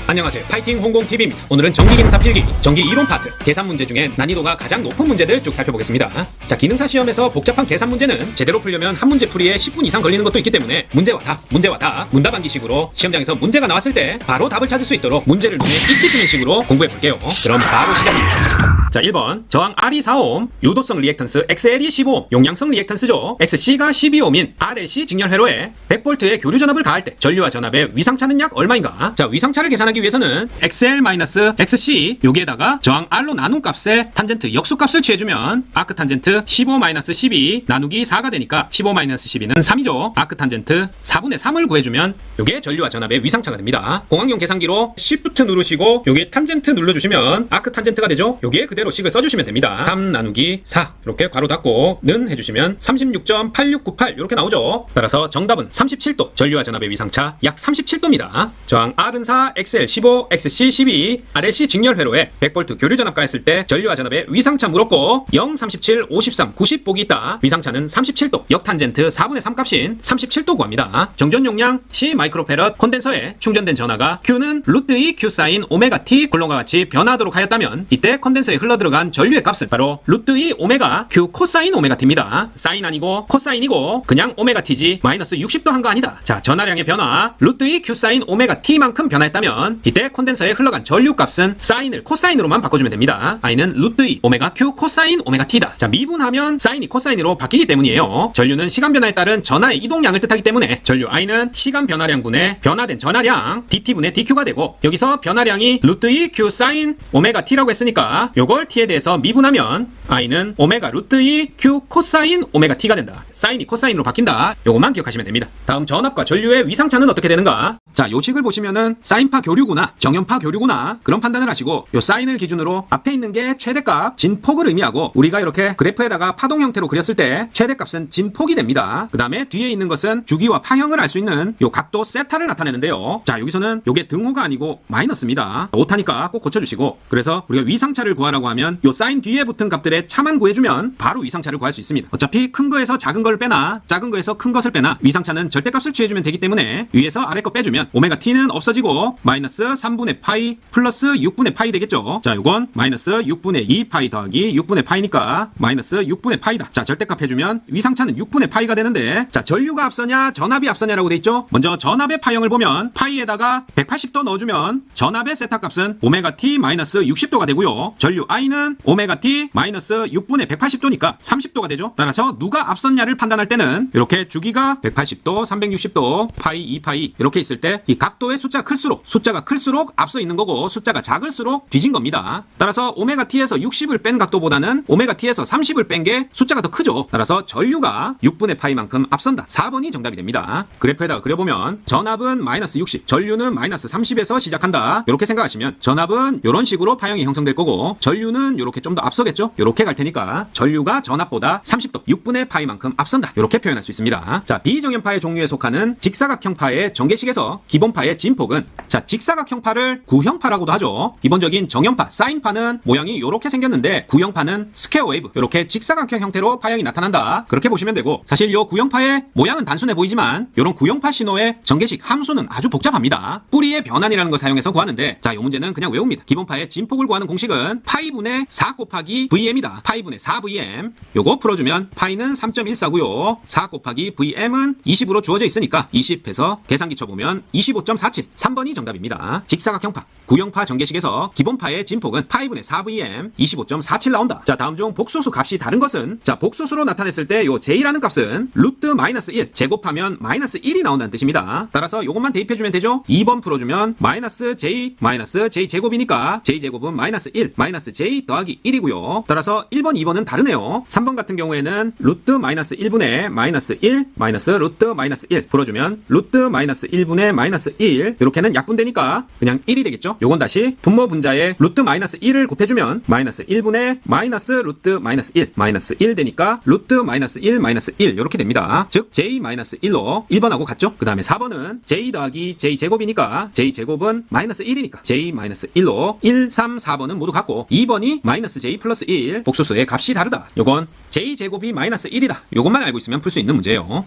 안녕하세요. 파이팅 홍공TV입니다. 오늘은 전기기능사 필기, 전기 이론 파트, 계산 문제 중에 난이도가 가장 높은 문제들 쭉 살펴보겠습니다. 자, 기능사 시험에서 복잡한 계산 문제는 제대로 풀려면 한 문제 풀이에 10분 이상 걸리는 것도 있기 때문에 문제와 답, 문답안기식으로 시험장에서 문제가 나왔을 때 바로 답을 찾을 수 있도록 문제를 눈에 익히시는 식으로 공부해볼게요. 그럼 바로 시작합니다. 자, 1번 저항 R이 4옴, 유도성 리액턴스 XL이 15옴, 용량성 리액턴스죠. XC가 12옴인 RLC 직렬회로에 100V의 교류전압을 가할 때 전류와 전압의 위상차는 약 얼마인가? 자, 위상차를 계산하기 위해서는 XL-XC 여기에다가 저항 R로 나눈 값에 탄젠트 역수값을 취해주면 아크 탄젠트 15-12 나누기 4가 되니까 15-12는 3이죠. 아크 탄젠트 4분의 3을 구해주면 요게 전류와 전압의 위상차가 됩니다. 공학용 계산기로 Shift 누르시고 요게 탄젠트 눌러주시면 아크 탄젠트가 되죠. 요게 그대로 식을 써주시면 됩니다. 3 나누기 4 이렇게 괄호 닫고 는 해주시면 36.8698 이렇게 나오죠. 따라서 정답은 37도, 전류와 전압의 위상차 약 37도입니다. 저항 R은 4, XL 15, XC 12, RLC 직렬 회로에 100V 교류 전압 가했을 때 전류와 전압의 위상차 물었고 0, 37, 53, 90 보기 있다. 위상차는 37도, 역탄젠트 4분의 3 값인 37도 구합니다. 정전 용량 C 마이크로페럿 콘덴서에 충전된 전하가 Q는 루트 2 Q 사인 오메가 T 굴론과 같이 변화하도록 하였다면 이때 컨덴서에 흘러들어간 전류의 값은 바로 루트 2 오메가 Q 코사인 오메가 T입니다. 사인 아니고 코사인이고 그냥 오메가 T지 마이너스 60도 한 거 아니다. 자, 전하량의 변화 루트 2 Q 사인 오메가 T만큼 변화했다면 이때 콘덴서에 흘러간 전류 값은 사인을 코사인으로만 바꿔주면 됩니다. I는 루트 2 오메가 Q 코사인 오메가 T다. 자, 미분하면 사인이 코사인으로 바뀌기 때문이에요. 전류는 시간 변화에 따른 전하의 이동량을 뜻하기 때문에 전류 I는 시간 변화량분의 변화된 전하량 dT분의 dQ가 되고 여기서 변화량이 루트 2 Q 사인 오메가 T라고 했으니까 요걸 T에 대해서 미분하면 I는 오메가 루트 2 Q 코사인 오메가 T가 된다. 사인이 코사인으로 바뀐다. 요것만 기억하시면 됩니다. 다음 전압과 전류의 위상차는 어떻게 되는가? 자, 요 식을 보시면은 사인파 교류구나, 정연파 교류구나 그런 판단을 하시고 요 사인을 기준으로 앞에 있는 게 최대값, 진폭을 의미하고 우리가 이렇게 그래프에다가 파동 형태로 그렸을 때 최대값은 진폭이 됩니다. 그 다음에 뒤에 있는 것은 주기와 파형을 알 수 있는 요 각도 세타를 나타내는데요. 자, 여기서는 요게 등호가 아니고 마이너스입니다. 오타니까 꼭 고쳐주시고 그래서 우리가 위상차를 구하라고 하면 요 사인 뒤에 붙은 값들의 차만 구해주면 바로 위상차를 구할 수 있습니다. 어차피 큰 거에서 작은 걸 빼나 작은 거에서 큰 것을 빼나 위상차는 절대값을 취해주면 되기 때문에 위에서 아래 거 빼주면 오메가 t는 없어지고 마이너스 3분의 파이 플러스 6분의 파이 되겠죠. 자, 요건 마이너스 6분의 2 파이 더하기 6분의 파이니까 마이너스 6분의 파이다. 자, 절대값 해주면 위상차는 6분의 파이가 되는데 자, 전류가 앞서냐 전압이 앞서냐라고 돼 있죠. 먼저 전압의 파형을 보면 파이에다가 180도 넣어주면 전압의 세타 값은 오메가 t 마이너스 60도가 되고요. 전류 i는 오메가 t 마이너스 6분의 180도니까 30도가 되죠. 따라서 누가 앞섰냐를 판단할 때는 이렇게 주기가 180도, 360도, 파이, 2파이 이렇게 있을 때 이 각도의 숫자가 클수록 앞서 있는 거고 숫자가 작을수록 뒤진 겁니다. 따라서 오메가 t에서 60을 뺀 각도보다는 오메가 t에서 30을 뺀 게 숫자가 더 크죠. 따라서 전류가 6분의 파이만큼 앞선다. 4번이 정답이 됩니다. 그래프에다가 그려보면 전압은 마이너스 60, 전류는 마이너스 30에서 시작한다. 이렇게 생각하시면 전압은 이런 식으로 파형이 형성될 거고 전류는 이렇게 좀 더 앞서겠죠. 이렇게 갈 테니까 전류가 전압보다 30도, 6분의 파이만큼 앞선다. 이렇게 표현할 수 있습니다. 자, 비정연파의 종류에 속하는 직사각형파의 전개식에서 기본파의 진폭은 자, 직사각형파를 구형파라고도 하죠. 기본적인 정연파, 사인파는 모양이 이렇게 생겼는데 구형파는 스퀘어 웨이브, 이렇게 직사각형 형태로 파형이 나타난다. 그렇게 보시면 되고 사실 이 구형파의 모양은 단순해 보이지만 이런 구형파 신호의 전개식 함수는 아주 복잡합니다. 뿌리의 변환이라는 걸 사용해서 구하는데 자, 이 문제는 그냥 외웁니다. 기본파의 진폭을 구하는 공식은 파이분의 4 곱하기 VM이다. 파이분의 4VM 요거 풀어주면 파이는 3.14고요. 4 곱하기 VM은 20으로 주어져 있으니까 20해서 계산기 쳐보면 25.47 3번이 정답입니다. 직사각형파, 구형파 전개식에서 기본파의 진폭은 파이분의 4VM 25.47 나온다. 자, 다음 중 복소수 값이 다른 것은 자, 복소수로 나타냈을 때 요 J라는 값은 루트 마이너스 1 제곱하면 마이너스 1이 나온다는 뜻입니다. 따라서 요것만 대입해주면 되죠. 2번 풀어주면 마이너스 J 제곱이니까 J 제곱은 마이너스 1 마이너스 J 더하기 1이고요. 따라서 1번, 2번은 다르네요. 3번 같은 경우에는 루트 마이너스 1분의 마이너스 1 마이너스 루트 마이너스 1 풀어주면 루트 마이너스 1분의 마이너스 1 이렇게는 약분되니까 그냥 1이 되겠죠. 요건 다시 분모 분자에 루트 마이너스 1을 곱해주면 마이너스 1분의 마이너스 루트 마이너스 1 마이너스 1 되니까 루트 마이너스 1 마이너스 1 이렇게 됩니다. 즉 J 마이너스 1로 1번하고 같죠. 그 다음에 4번은 J 더하기 J 제곱이니까 J 제곱은 마이너스 1이니까 J 마이너스 1로 1, 3, 4번은 모두 같고 2번이 마이너스 J 플러스 1 복소수의 값이 다르다. 요건 J 제곱이 마이너스 1이다. 요것만 알고 있으면 풀 수 있는 문제예요.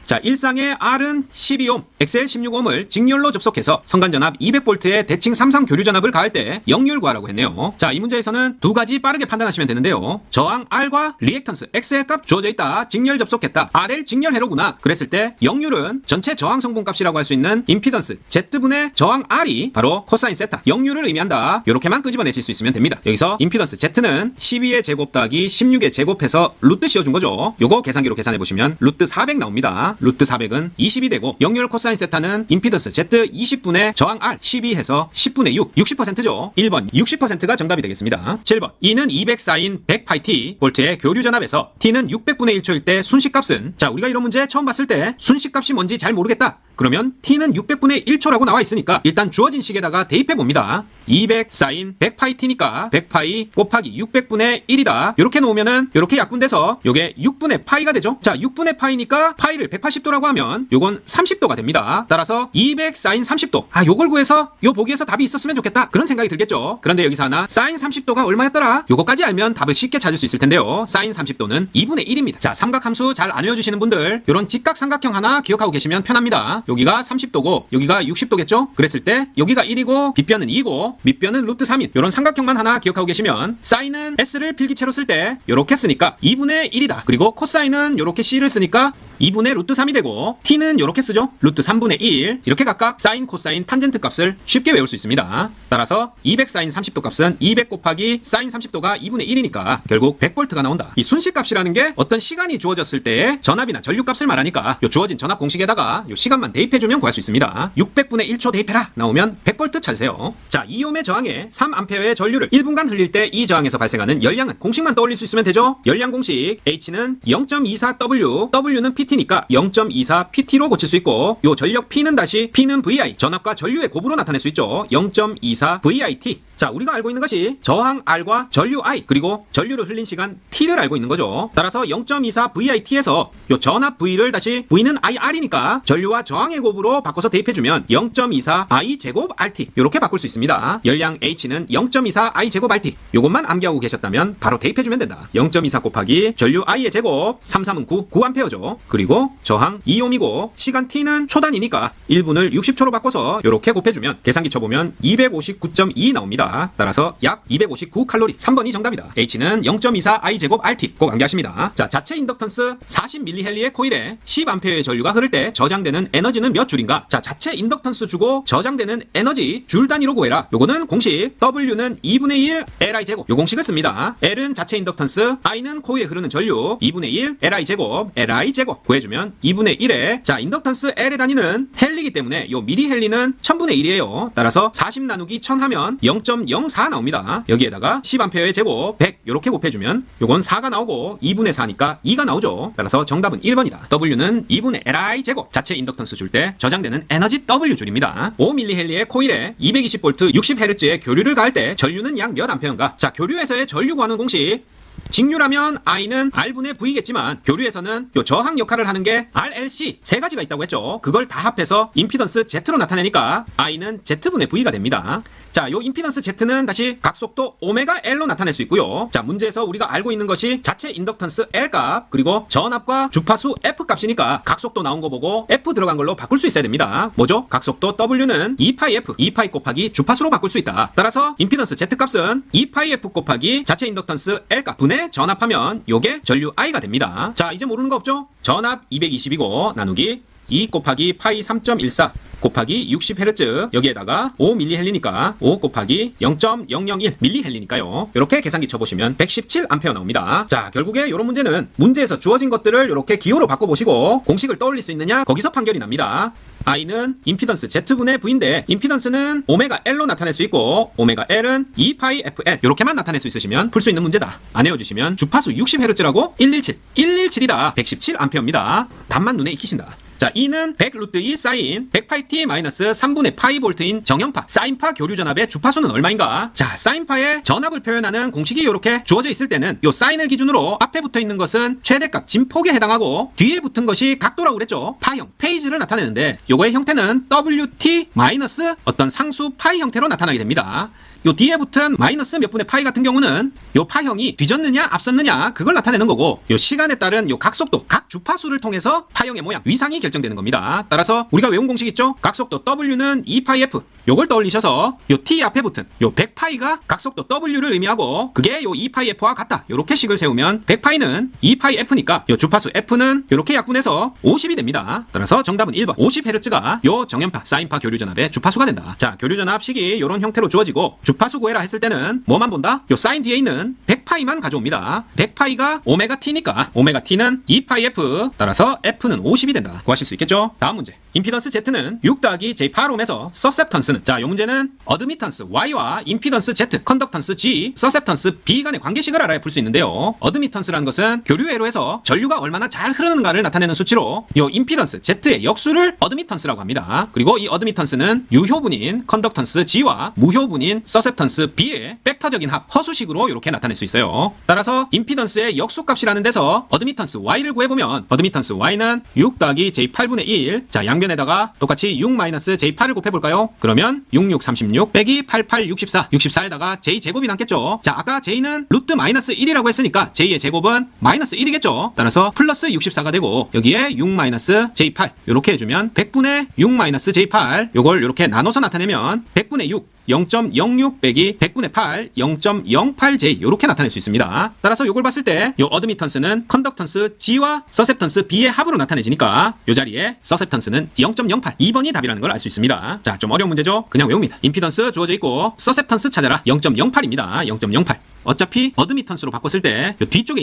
자, 일상의 R은 12옴, XL 16옴을 직렬로 접속해서 선간전압 200V에 대칭 3상 교류전압을 가할 때 역률 구하라고 했네요. 자, 이 문제에서는 두 가지 빠르게 판단하시면 되는데요. 저항 R과 리액턴스 XL 값 주어져 있다. 직렬 접속했다. RL 직렬 회로구나. 그랬을 때 역률은 전체 저항 성분 값이라고 할 수 있는 임피던스 Z분의 저항 R이 바로 코사인 세타, 역률을 의미한다. 이렇게만 끄집어내실 수 있으면 됩니다. 여기서 임피던스 Z는 12의 제곱 더하기 16의 제곱해서 루트 씌워준 거죠. 요거 계산기로 계산해보시면 루트 400 나옵니다. 루트 400은 20이 되고 역률 코사인 세타는 임피던스 Z 20분의 저항 R 12 해서 10분의 6, 60%죠. 1번 60%가 정답이 되겠습니다. 7번 E는 200 사인 100파이 볼트의 교류 전압에서 T는 600분의 1초일 때 순식값은, 자, 우리가 이런 문제 처음 봤을 때 순식값이 뭔지 잘 모르겠다. 그러면 T는 600분의 1초라고 나와 있으니까 일단 주어진 식에다가 대입해 봅니다. 200 사인 100파이 T니까 100파이 곱하기 600분의 1이다. 이렇게 놓으면은 이렇게 약분돼서 요게 6분의 파이가 되죠. 자, 6분의 파이니까 파이를 180도라고 하면 요건 30도가 됩니다. 따라서 200 사인 30도. 아, 요걸 구해서 요 보기에서 답이 있었으면 좋겠다. 그런 생각이 들겠죠. 그런데 여기서 하나 사인 30도가 얼마였더라? 요거까지 알면 답을 쉽게 찾을 수 있을 텐데요. 사인 30도는 2분의 1입니다. 자, 삼각함수 잘 안 외워주시는 분들 요런 직각삼각형 하나 기억하고 계시면 편합니다. 여기가 30도고 여기가 60도겠죠? 그랬을 때 여기가 1이고 빗변은 2고 밑변은 루트 3인 요런 삼각형만 하나 기억하고 계시면 사인은 S를 필기체로 쓸 때 요렇게 쓰니까 2분의 1이다. 그리고 코사인은 요렇게 C를 쓰니까 2분의 루트 3이 되고 T는 요렇게 쓰죠. 루트 3분의 1. 이렇게 각각 사인, 코사인, 탄젠트 값을 쉽게 외울 수 있습니다. 따라서 200 사인 30도 값은 200 곱하기 사인 30도가 2분의 1이니까 결국 100V가 나온다. 이 순식값이라는 게 어떤 시간이 주어졌을 때의 전압이나 전류 값을 말하니까 요 주어진 전압 공식에다가 요 시간만 대입해주면 구할 수 있습니다. 600분의 1초 대입해라 나오면 100V 찾으세요. 자, 2옴의 저항에 3A의 전류를 1분간 흘릴 때 이 저항에서 발생하는 열량은 공식만 떠올릴 수 있으면 되죠. 열량 공식 H는 0.24W, W는 PT니까 0.24PT로 고칠 수 있고 요 전력 P는 다시 P는 VI, 전압과 전류의 곱으로 나타낼 수 있죠. 0.24VIT. 자, 우리가 알고 있는 것이 저항 R과 전류 I 그리고 전류를 흘린 시간 T를 알고 있는 거죠. 따라서 0.24VIT에서 요 전압 V를 다시 V는 IR이니까 전류와 저항의 곱으로 바꿔서 대입해주면 0.24I 제곱 RT 이렇게 바꿀 수 있습니다. 열량 H는 0.24I 제곱 RT 요것만 암기하고 계셨다면 바로 대입해주면 된다. 0.24 곱하기 전류 I의 제곱 33은 9, 9A죠. 그리고 저항 2옴이고 시간 T는 초단위니까 1분을 60초로 바꿔서 이렇게 곱해주면 계산기 쳐보면 259.2 나옵니다. 따라서 약 259칼로리. 3번이 정답이다. H는 0.24I 제곱 RT 꼭 암기하십니다. 자, 자체 인덕턴스 40mH의 코일에 10A의 전류가 흐를 때 저장되는 에너지는 몇 줄인가? 자, 자체 인덕턴스 주고 저장되는 에너지 줄 단위로 구해라. 요거는 공식 W는 2분의 1 Li 제곱 요 공식을 씁니다. L은 자체 인덕턴스, I는 코일에 흐르는 전류 2분의 1 Li 제곱 Li 제곱 구해주면 2분의 1에 자, 인덕턴스 L의 단위는 헬리기 때문에 요 미리 헬리는 1000분의 1이에요. 따라서 40 나누기 1000 하면 0.04 나옵니다. 여기에다가 10A의 제곱 100 요렇게 곱해주면 요건 4가 나오고 2분의 4니까 2가 나오죠. 따라서 정답은 1번이다. W는 2분의 Li 제곱 자체 인덕턴스 줄 때 저장되는 에너지 W 줄입니다. 5mH의 코일에 220V 60Hz의 교류를 가할 때 전류는 약 몇 암페어인가? 자, 교류에서의 전류 구하는 공식 직류라면 I는 R분의 V겠지만 교류에서는 요 저항 역할을 하는 게 RLC 세 가지가 있다고 했죠. 그걸 다 합해서 임피던스 Z로 나타내니까 I는 Z분의 V가 됩니다. 자, 요 임피던스 Z는 다시 각속도 오메가 L로 나타낼 수 있고요. 자, 문제에서 우리가 알고 있는 것이 자체 인덕턴스 L 값 그리고 전압과 주파수 F 값이니까 각속도 나온 거 보고 F 들어간 걸로 바꿀 수 있어야 됩니다. 뭐죠? 각속도 W는 2파이 F 곱하기 주파수로 바꿀 수 있다. 따라서 임피던스 Z 값은 2파이 F 곱하기 자체 인덕턴스 L 값 분의 전압하면 요게 전류 I가 됩니다. 자, 이제 모르는 거 없죠? 전압 220이고 나누기 2 곱하기 파이 3.14 곱하기 60Hz 여기에다가 5mH니까 5 곱하기 0.001mH니까요. 이렇게 계산기 쳐보시면 117A 나옵니다. 자, 결국에 이런 문제는 문제에서 주어진 것들을 이렇게 기호로 바꿔보시고 공식을 떠올릴 수 있느냐 거기서 판결이 납니다. I는 임피던스 Z분의 V인데 임피던스는 오메가 L로 나타낼 수 있고 오메가 L은 2파이 FL 이렇게만 나타낼 수 있으시면 풀 수 있는 문제다. 안 외워주시면 주파수 60Hz라고 117이다. 117A입니다. 답만 눈에 익히신다. 자, E는 100 루트 2 사인 100파이 T 마이너스 3분의 파이 볼트인 정형파 사인파 교류전압의 주파수는 얼마인가? 자, 사인파의 전압을 표현하는 공식이 이렇게 주어져 있을 때는 요 사인을 기준으로 앞에 붙어 있는 것은 최대값 진폭에 해당하고 뒤에 붙은 것이 각도라고 그랬죠. 파형, 페이지를 나타내는데 요거의 형태는 WT 마이너스 어떤 상수 파이 형태로 나타나게 됩니다. 요 뒤에 붙은 마이너스 몇 분의 파이 같은 경우는 요 파형이 뒤졌느냐 앞섰느냐 그걸 나타내는 거고, 요 시간에 따른 요 각속도, 각 주파수를 통해서 파형의 모양, 위상이 결정되는 겁니다. 따라서 우리가 외운 공식 있죠? 각속도 W는 2파이F, 요걸 떠올리셔서 요 T 앞에 붙은 요 100파이가 각속도 W를 의미하고 그게 요 2파이F와 같다, 요렇게 식을 세우면 100파이는 2파이F니까 요 주파수 F는 요렇게 약분해서 50이 됩니다. 따라서 정답은 1번 50Hz가 요 정연파, 사인파 교류전압의 주파수가 된다. 자, 교류전압 식이 요런 형태로 주어지고 주파수 구해라 했을 때는 뭐만 본다? 요 사인 뒤에 있는 100파이만 가져옵니다. 100파이가 오메가 T니까 오메가 T는 2파이F, 따라서 F는 50이 된다. 구하실 수 있겠죠? 다음 문제. 임피던스 Z는 6 더하기 J8옴에서 서셉턴스는, 자, 요 문제는 어드미턴스 Y와 임피던스 Z, 컨덕턴스 G, 서셉턴스 B 간의 관계식을 알아야 풀 수 있는데요. 어드미턴스라는 것은 교류회로에서 전류가 얼마나 잘 흐르는가를 나타내는 수치로 요 임피던스 Z의 역수를 어드미턴스라고 합니다. 그리고 이 어드미턴스는 유효분인 컨덕턴스 G와 무효분인 서셉턴스 B의 벡터적인 합, 허수식으로 이렇게 나타낼 수 있어요. 따라서 임피던스의 역수값이라는 데서 어드미턴스 Y를 구해보면 어드미턴스 Y는 6 더하기 J8분의 1, 자, 양변에다가 똑같이 6 마이너스 J8을 곱해볼까요? 그러면 66, 36 빼기 88, 64, 64에다가 J제곱이 남겠죠. 자, 아까 J는 루트 마이너스 1이라고 했으니까 J의 제곱은 마이너스 1이겠죠. 따라서 플러스 64가 되고 여기에 6 마이너스 J8 이렇게 해주면 100분의 6 마이너스 J8, 요걸 이렇게 나눠서 나타내면 100분의 6 0.06 빼기 100분의 8 0.08J 이렇게 나타낼 수 있습니다. 따라서 요걸 봤을 때 요 어드미턴스는 컨덕턴스 G와 서셉턴스 B의 합으로 나타내지니까 요 자리에 서셉턴스는 0.08, 2번이 답이라는 걸 알 수 있습니다. 자, 좀 어려운 문제죠? 그냥 외웁니다. 임피던스 주어져 있고 서셉턴스 찾아라, 0.08입니다. 0.08. 어차피 어드미턴스로 바꿨을 때 요 뒤쪽에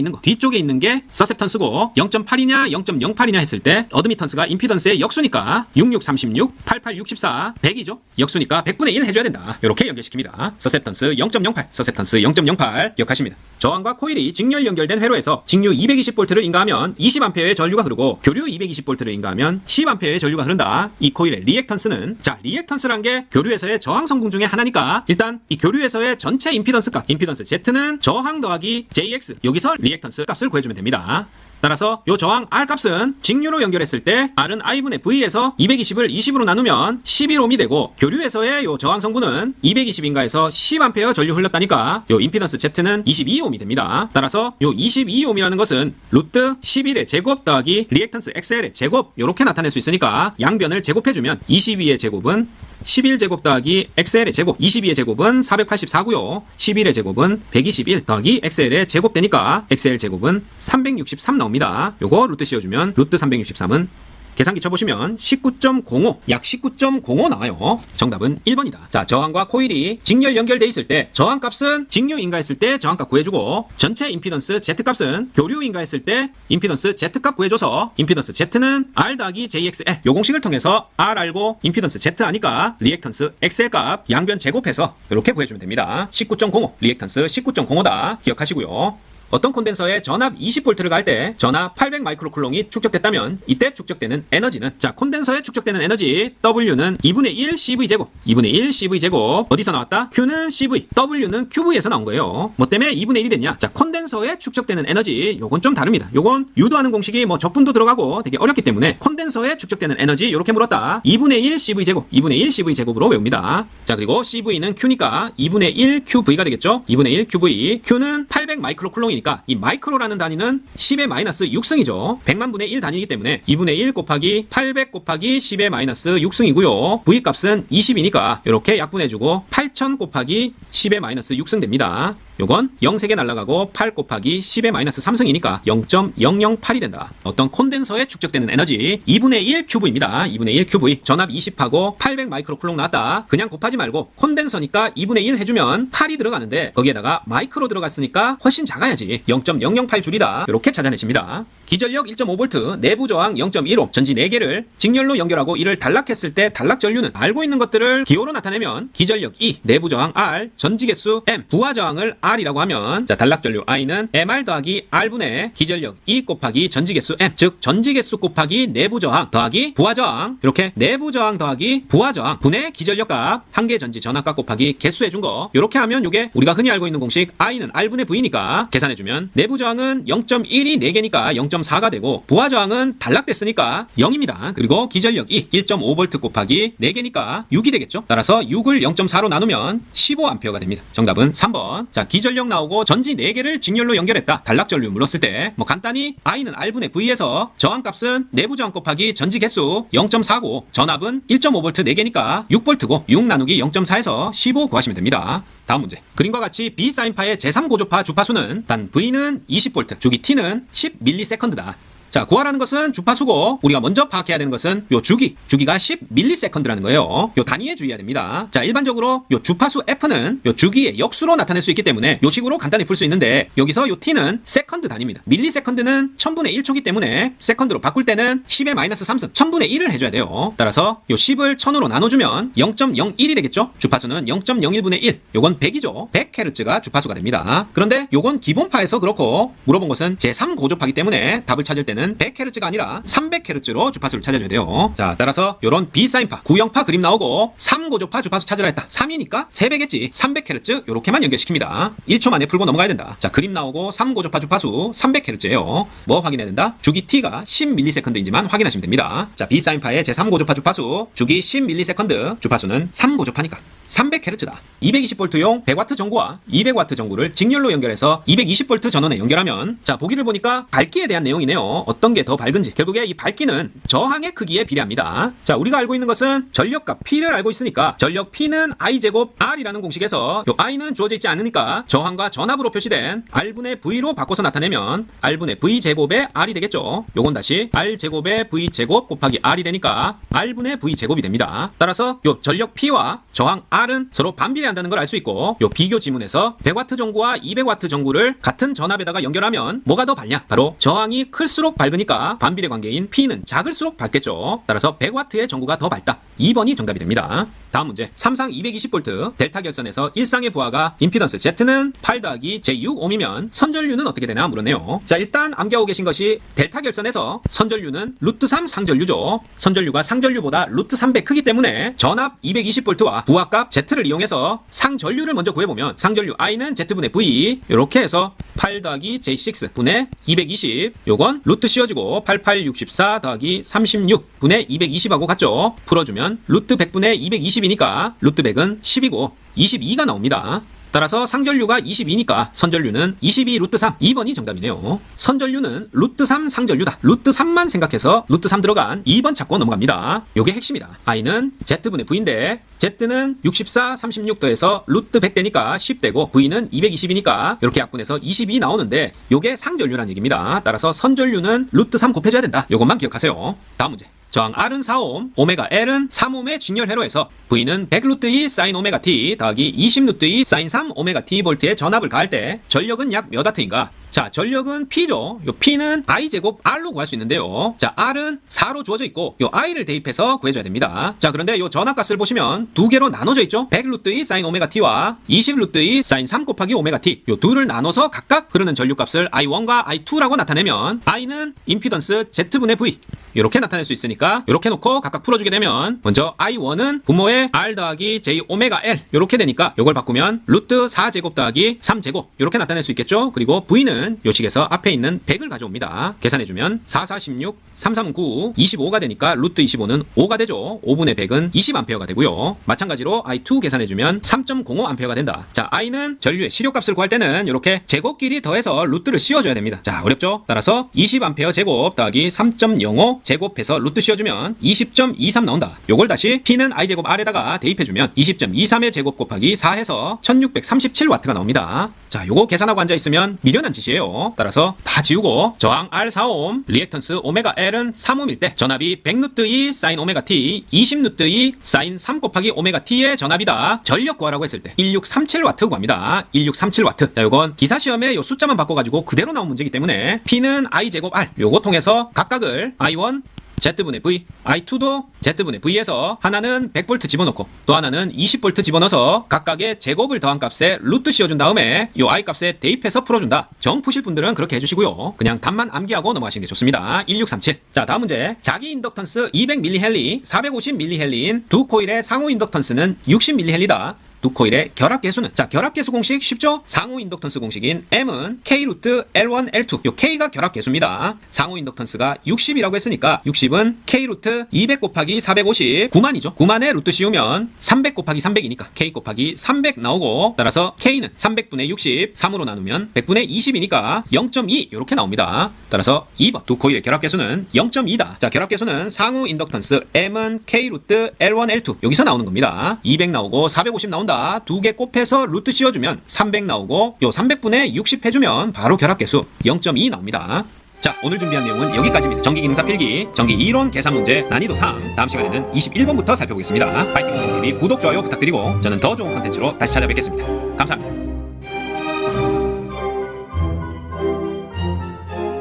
있는 게 서셉턴스고 0.8이냐 0.08이냐 했을 때 어드미턴스가 임피던스의 역수니까 66, 36, 88, 64, 100이죠. 역수니까 100분의 1 해줘야 된다. 이렇게 연결시킵니다. 서셉턴스 0.08, 서셉턴스 0.08 기억하십니다. 저항과 코일이 직렬 연결된 회로에서 직류 220V를 인가하면 20A의 전류가 흐르고 교류 220V를 인가하면 10A의 전류가 흐른다. 이 코일의 리액턴스는, 자, 리액턴스란 게 교류에서의 저항 성분 중에 하나니까 일단 이 교류에서의 전체 임피던스 값, 임피던스 Z는 저항 더하기 JX, 여기서 리액턴스 값을 구해주면 됩니다. 따라서 요 저항 R 값은 직류로 연결했을 때 R은 I분의 V에서 220을 20으로 나누면 11옴이 되고 교류에서의 요 저항 성분은 220인가에서 10A 전류 흘렀다니까 요 임피던스 Z는 22옴이 됩니다. 따라서 요 22옴이라는 것은 루트 11의 제곱 더하기 리액턴스 XL의 제곱 요렇게 나타낼 수 있으니까 양변을 제곱해주면 22의 제곱은 11제곱 더하기 XL의 제곱, 22의 제곱은 484고요. 11의 제곱은 121 더하기 XL의 제곱 되니까 XL 제곱은 363 나옵니다. 요거 루트 씌워주면 루트 363은 계산기 쳐보시면 19.05, 약 19.05 나와요. 정답은 1번이다. 자, 저항과 코일이 직렬 연결돼 있을 때 저항값은 직류 인가했을 때 저항값 구해주고 전체 임피던스 Z값은 교류 인가했을 때 임피던스 Z값 구해줘서 임피던스 Z는 R 더하기 JXL 요 공식을 통해서 R 알고 임피던스 Z 하니까 리액턴스 XL값 양변 제곱해서 이렇게 구해주면 됩니다. 19.05, 리액턴스 19.05다 기억하시고요. 어떤 콘덴서에 전압 20V를 갈 때 전압 800 마이크로쿨롱이 축적됐다면 이때 축적되는 에너지는, 자, 콘덴서에 축적되는 에너지 W는 2분의 1 CV제곱, 2분의 1 CV제곱 어디서 나왔다? Q는 CV, W는 QV에서 나온 거예요. 뭐 때문에 2분의 1이 됐냐? 자, 콘덴서에 축적되는 에너지 요건 좀 다릅니다. 요건 유도하는 공식이 뭐 적분도 들어가고 되게 어렵기 때문에 콘덴서에 축적되는 에너지 요렇게 물었다. 2분의 1 CV제곱, 2분의 1 CV제곱으로 외웁니다. 자, 그리고 CV는 Q니까 2분의 1 QV가 되겠죠? 2분의 1 QV, Q는 800 마이크로쿨롱이니까 이 마이크로라는 단위는 10의 마이너스 6승이죠. 100만 분의 1 단위이기 때문에 2분의 1 곱하기 800 곱하기 10의 마이너스 6승이고요. V 값은 20이니까 이렇게 약분해주고 8000 곱하기 10의 마이너스 6승 됩니다. 요건 0 3개 날라가고 8 곱하기 10의 마이너스 3승이니까 0.008이 된다. 어떤 콘덴서에 축적되는 에너지 2분의 1 큐브입니다. 2분의 1 큐브. 전압 20하고 800 마이크로쿨롱 나왔다. 그냥 곱하지 말고 콘덴서니까 2분의 1 해주면 8이 들어가는데 거기에다가 마이크로 들어갔으니까 훨씬 작아야지. 0.008 줄이다. 이렇게 찾아내십니다. 기전력 1.5V, 내부 저항 0.15, 전지 4개를 직렬로 연결하고 이를 단락했을 때 단락 전류는 알고 있는 것들을 기호로 나타내면 기전력 2, 내부 저항 R, 전지 개수 M, 부하 저항을 R이라고 하면, 자, 단락 전류 I는 MR 더하기 R분의 기전력 2 곱하기 전지 개수 M, 즉 전지 개수 곱하기 내부 저항 더하기 부하 저항, 이렇게 내부 저항 더하기 부하 저항 분의 기전력 값, 한계 전지 전압 값 곱하기 개수 해준 거, 이렇게 하면 이게 우리가 흔히 알고 있는 공식 I는 R분의 V니까 계산해 계산해주면 내부 저항은 0.1이 4개니까 0.4가 되고 부하 저항은 단락됐으니까 0입니다. 그리고 기전력이 1.5V 곱하기 4개니까 6이 되겠죠. 따라서 6을 0.4로 나누면 15A가 됩니다. 정답은 3번. 자, 기전력 나오고 전지 4개를 직렬로 연결했다. 단락 전류 물었을 때 뭐 간단히 I는 R분의 V에서 저항값은 내부 저항 곱하기 전지 개수 0.4고 전압은 1.5V 4개니까 6V고 6 나누기 0.4에서 15 구하시면 됩니다. 다음 문제. 그림과 같이 B사인파의 제3고조파 주파수는 단 V는 20V, 주기 T는 10ms다. 자, 구하라는 것은 주파수고 우리가 먼저 파악해야 되는 것은 요 주기가 10ms라는 거예요. 요 단위에 주의해야 됩니다. 자, 일반적으로 요 주파수 F는 요 주기의 역수로 나타낼 수 있기 때문에 요 식으로 간단히 풀 수 있는데 여기서 요 T는 세컨드 단위입니다. 밀리세컨드는 1000분의 1초기 때문에 세컨드로 바꿀 때는 10의 마이너스 3승 1000분의 1을 해줘야 돼요. 따라서 요 10을 1000으로 나눠주면 0.01이 되겠죠? 주파수는 0.01분의 1. 요건 100이죠. 100Hz가 주파수가 됩니다. 그런데 요건 기본파에서 그렇고 물어본 것은 제3고조파기 때문에 답을 찾을 때는 100Hz가 아니라 300Hz로 주파수를 찾아줘야 돼요. 자, 따라서 요런 B사인파, 구형파 그림 나오고 3고조파 주파수 찾으라 했다. 3이니까 3배겠지. 300Hz 요렇게만 연결시킵니다. 1초 만에 풀고 넘어가야 된다. 자, 그림 나오고 3고조파 주파수 300Hz예요. 뭐 확인해야 된다? 주기 T가 10ms인지만 확인하시면 됩니다. 자, B사인파의 제3고조파 주파수 주기 10ms, 주파수는 3고조파니까 300Hz다. 220V용 100W 전구와 200W 전구를 직렬로 연결해서 220V 전원에 연결하면 자, 보기를 보니까 밝기에 대한 내용이네요. 어떤 게 더 밝은지. 결국에 이 밝기는 저항의 크기에 비례합니다. 자, 우리가 알고 있는 것은 전력값 P를 알고 있으니까 전력 P는 I제곱 R이라는 공식에서 요 I는 주어져 있지 않으니까 저항과 전압으로 표시된 R분의 V로 바꿔서 나타내면 R분의 V제곱의 R이 되겠죠. 요건 다시 R제곱의 V제곱 곱하기 R이 되니까 R분의 V제곱이 됩니다. 따라서 요 전력 P와 저항 R은 서로 반비례한다는 걸 알 수 있고 요 비교 지문에서 100W 전구와 200W 전구를 같은 전압에다가 연결하면 뭐가 더 밝냐? 바로 저항이 클수록 밝으니까 반비례 관계인 P는 작을수록 밝겠죠. 따라서 100W의 전구가 더 밝다. 2번이 정답이 됩니다. 다음 문제. 3상 220V 델타 결선에서 일상의 부하가 임피던스 Z는 8 더하기 j6ohm이면 선전류는 어떻게 되나 물었네요. 자, 일단 암기하고 계신 것이 델타 결선에서 선전류는 루트3 상전류죠. 선전류가 상전류보다 루트3배 크기 때문에 전압 220V와 부하값 Z를 이용해서 상전류를 먼저 구해보면 상전류 I는 Z분의 V 이렇게 해서 8 더하기 j6 분의 220 요건 루트 씌워지고 8864 더하기 36 분의 220하고 같죠. 풀어주면 루트 100분의 220이니까 루트 100은 10이고 22가 나옵니다. 따라서 상전류가 22니까 선전류는 22 루트 3. 2번이 정답이네요. 선전류는 루트 3 상전류다. 루트 3만 생각해서 루트 3 들어간 2번 찾고 넘어갑니다. 요게 핵심이다. I는 Z분의 V인데 Z는 64, 36 더해서 루트 100 되니까 10 되고 V는 220이니까 이렇게 약분해서 22 나오는데 요게 상전류란 얘기입니다. 따라서 선전류는 루트 3 곱해줘야 된다. 요것만 기억하세요. 다음 문제. 저항 R은 4옴, 오메가 L은 3옴의 직렬 회로에서 V는 100 루트 2 사인 오메가 T 더하기 20 루트 2 사인 3 오메가 T 볼트의 전압을 가할 때 전력은 약 몇 와트인가? 자, 전력은 P죠. 요 P는 I제곱 R로 구할 수 있는데요. 자, R은 4로 주어져 있고 요 I를 대입해서 구해줘야 됩니다. 자, 그런데 요 전압값을 보시면 두 개로 나눠져 있죠. 100 루트 2 사인 오메가 T와 20 루트 2 사인 3 곱하기 오메가 T 요 둘을 나눠서 각각 흐르는 전류값을 I1과 I2라고 나타내면 I는 임피던스 Z분의 V 이렇게 나타낼 수 있으니까 이렇게 놓고 각각 풀어주게 되면 먼저 I1은 분모의 R 더하기 J 오메가 L 이렇게 되니까 이걸 바꾸면 루트 4제곱 더하기 3제곱 이렇게 나타낼 수 있겠죠. 그리고 V는 요 식에서 앞에 있는 100을 가져옵니다. 계산해주면 4, 4, 16, 3, 3, 9, 25가 되니까 루트 25는 5가 되죠. 5분의 100은 20A가 되고요. 마찬가지로 I2 계산해주면 3.05A가 된다. 자, I는 전류의 시료값을 구할 때는 이렇게 제곱끼리 더해서 루트를 씌워줘야 됩니다. 자, 어렵죠? 따라서 20A 제곱 더하기 3.05 제곱해서 루트 씌워주면 20.23 나온다. 요걸 다시 P는 I제곱 R에다가 대입해주면 20.23의 제곱 곱하기 4 해서 1637W가 나옵니다. 자, 요거 계산하고 앉아있으면 미련한 짓이에요. 따라서 다 지우고 저항 R4옴, 리액턴스 오메가 L은 3옴일 때 전압이 100 루트 2 사인 오메가 T, 20 루트 2 사인 3 곱하기 오메가 T의 전압이다. 전력 구하라고 했을 때 1637W 구합니다. 1637W. 자, 요건 기사시험에 요 숫자만 바꿔가지고 그대로 나온 문제이기 때문에 P는 I제곱 R 요거 통해서 각각을 I1 Z분의 V, I2도 Z분의 V에서 하나는 100V 집어넣고 또 하나는 20V 집어넣어서 각각의 제곱을 더한 값에 루트 씌워준 다음에 이 I 값에 대입해서 풀어준다. 정 푸실 분들은 그렇게 해주시고요. 그냥 답만 암기하고 넘어가시는 게 좋습니다. 1637. 자, 다음 문제. 자기 인덕턴스 200mH, 450mH인 두 코일의 상호 인덕턴스는 60mH다. 두 코일의 결합계수는, 자, 결합계수 공식 쉽죠? 상호 인덕턴스 공식인 M은 K 루트 L1, L2. 요 K가 결합계수입니다. 상호 인덕턴스가 60이라고 했으니까 60은 K 루트 200 곱하기 450, 9만이죠. 9만에 루트 씌우면 300 곱하기 300이니까 K 곱하기 300 나오고, 따라서 K는 300분의 60, 3으로 나누면 100분의 20이니까 0.2 이렇게 나옵니다. 따라서 2번 두 코일의 결합계수는 0.2다. 자, 결합계수는 상호 인덕턴스 M은 K 루트 L1, L2 여기서 나오는 겁니다. 200 나오고 450 나온다. 두 개 곱해서 루트 씌워주면 300 나오고, 요 300분의 60 해주면 바로 결합계수 0.2 나옵니다. 자, 오늘 준비한 내용은 여기까지입니다. 전기기능사 필기, 전기 이론 계산 문제 난이도 3. 다음 시간에는 21번부터 살펴보겠습니다. 파이팅농TV 구독, 좋아요 부탁드리고 저는 더 좋은 컨텐츠로 다시 찾아뵙겠습니다. 감사합니다.